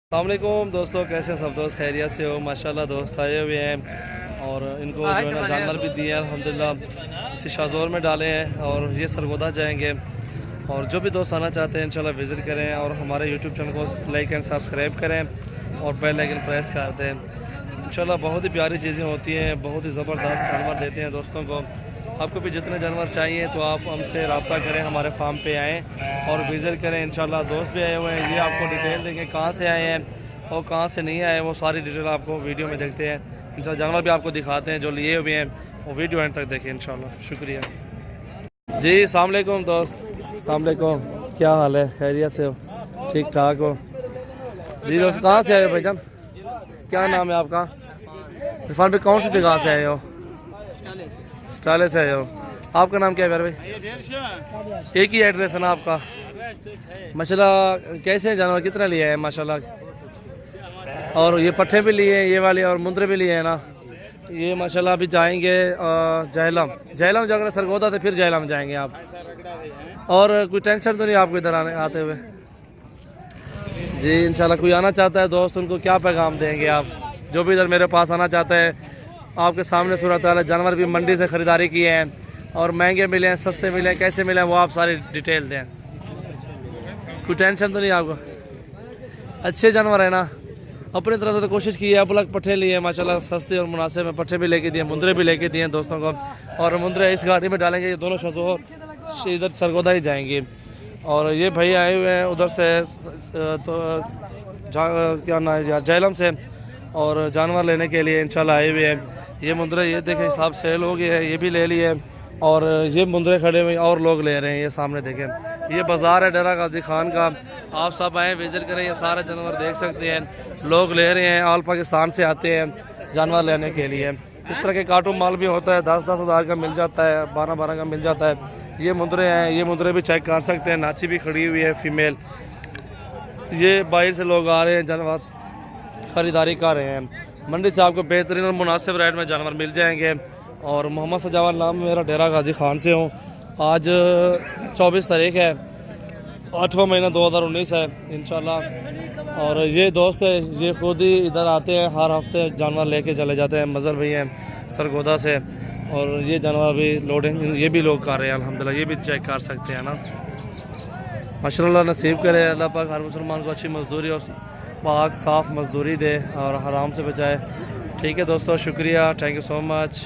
अस्सलामुअलैकुम दोस्तों, कैसे हैं सब दोस्त? खैरियत से हो? माशाल्लाह दोस्त आए हुए हैं और इनको जो है ना जानवर भी दिए हैं अल्हम्दुलिल्लाह। इसी शाहज़ोर में डाले हैं और ये सरगोदा जाएंगे। और जो भी दोस्त आना चाहते हैं इंशाल्लाह विज़िट करें और हमारे यूट्यूब चैनल को लाइक एंड सब्सक्राइब करें और बेल आइकन प्रेस कर दें। इंशाल्लाह बहुत ही प्यारी चीज़ें होती हैं, बहुत ही ज़बरदस्त जानवर देते हैं दोस्तों को। आपको भी जितने जानवर चाहिए तो आप हमसे रब्ता करें, हमारे फार्म पे आएँ और विज़िट करें। इंशाल्लाह दोस्त भी आए हुए हैं, ये आपको डिटेल देंगे कहाँ से आए हैं और कहाँ से नहीं आए, वो सारी डिटेल आपको वीडियो में देखते हैं। इंशाल्लाह जानवर भी आपको दिखाते हैं जो लिए हुए हैं, वो वीडियो एंड तक देखें इंशाल्लाह। शुक्रिया जी। अस्सलाम वालेकुम दोस्त। अस्सलाम वालेकुम, क्या हाल है? खैरियत से हो? ठीक ठाक हो जी दोस्त? कहाँ से आए हो भाईजान? क्या नाम है आपका? इरफान भाई कौन सी जगह से आए हो? स्टाले से आए हो। आपका नाम क्या है भाई? एक ही एड्रेस है ना आपका? माशाल्लाह कैसे जानवर कितना लिया है माशाल्लाह? और ये पट्टे भी लिए हैं, ये वाले, और मुंदरे भी लिए हैं ना ये माशाल्लाह। अभी जाएंगे जहलम जाकर सरगोदा से फिर जहलम जाएंगे आप। और कोई टेंशन तो नहीं आपको इधर आते हुए जी? इंशाल्लाह कोई आना चाहता है दोस्त, उनको क्या पैगाम देंगे आप? जो भी इधर मेरे पास आना चाहता है, आपके सामने सूरत हाल है। जानवर भी मंडी से ख़रीदारी किए हैं और महंगे मिले हैं, सस्ते मिले हैं, कैसे मिले हैं वो आप सारी डिटेल दें। कोई टेंशन तो नहीं आपको? अच्छे जानवर है ना? अपनी तरफ से तो कोशिश की है। अब अलग पट्टे लिए माशाल्लाह, सस्ते और मुनासिब में पट्टे भी लेके दिए, मुंदरे भी लेके दिए दोस्तों को। और मुंदरे इस गाड़ी में डालेंगे, ये दोनों शज़ोर इधर सरगोदा ही जाएंगे। और ये भाई आए हुए हैं उधर से तो क्या नाम है जहलम से, और जानवर लेने के लिए इंशाल्लाह आए हुए हैं। ये मुंदरे ये देखें हिसाब सेल हो गए हैं, ये भी ले लिए। और ये मुंदरे खड़े हुए और लोग ले रहे हैं, ये सामने देखें। ये बाज़ार है डेरा गाजी खान का, आप सब आएँ विज़िट करें, ये सारे जानवर देख सकते हैं। लोग ले रहे हैं, ऑल पाकिस्तान से आते हैं जानवर लेने के लिए। इस तरह के कार्टून माल भी होता है, 10-10 हज़ार का मिल जाता है, 12-12 का मिल जाता है। ये मुंदरे हैं, ये मुंदरे भी चेक कर सकते हैं। नाची भी खड़ी हुई है फीमेल। ये बाहर से लोग आ रहे हैं, जानवर ख़रीदारी कर रहे हैं। मंडी से आपको बेहतरीन और मुनासिब रेट में जानवर मिल जाएंगे। और मोहम्मद सजावल नाम मेरा, डेरा गाजी खान से हूँ। आज 24 तारीख है, 8वां महीना 2019 है इंशाल्लाह। और ये दोस्त है, ये खुद ही इधर आते हैं, हर हफ्ते जानवर लेके चले जाते हैं। मज़र भाई हैं सरगोदा से, और ये जानवर भी लोडिंग ये भी लोग कर रहे हैं अल्हम्दुलिल्लाह। ये भी चेक कर सकते हैं ना। माशाल्लाह नसीब करे अल्लाह पाक हर मुसलमान को अच्छी मजदूरी और पाक साफ़ मजदूरी दे और हराम से बचाए। ठीक है दोस्तों, शुक्रिया, थैंक यू सो मच।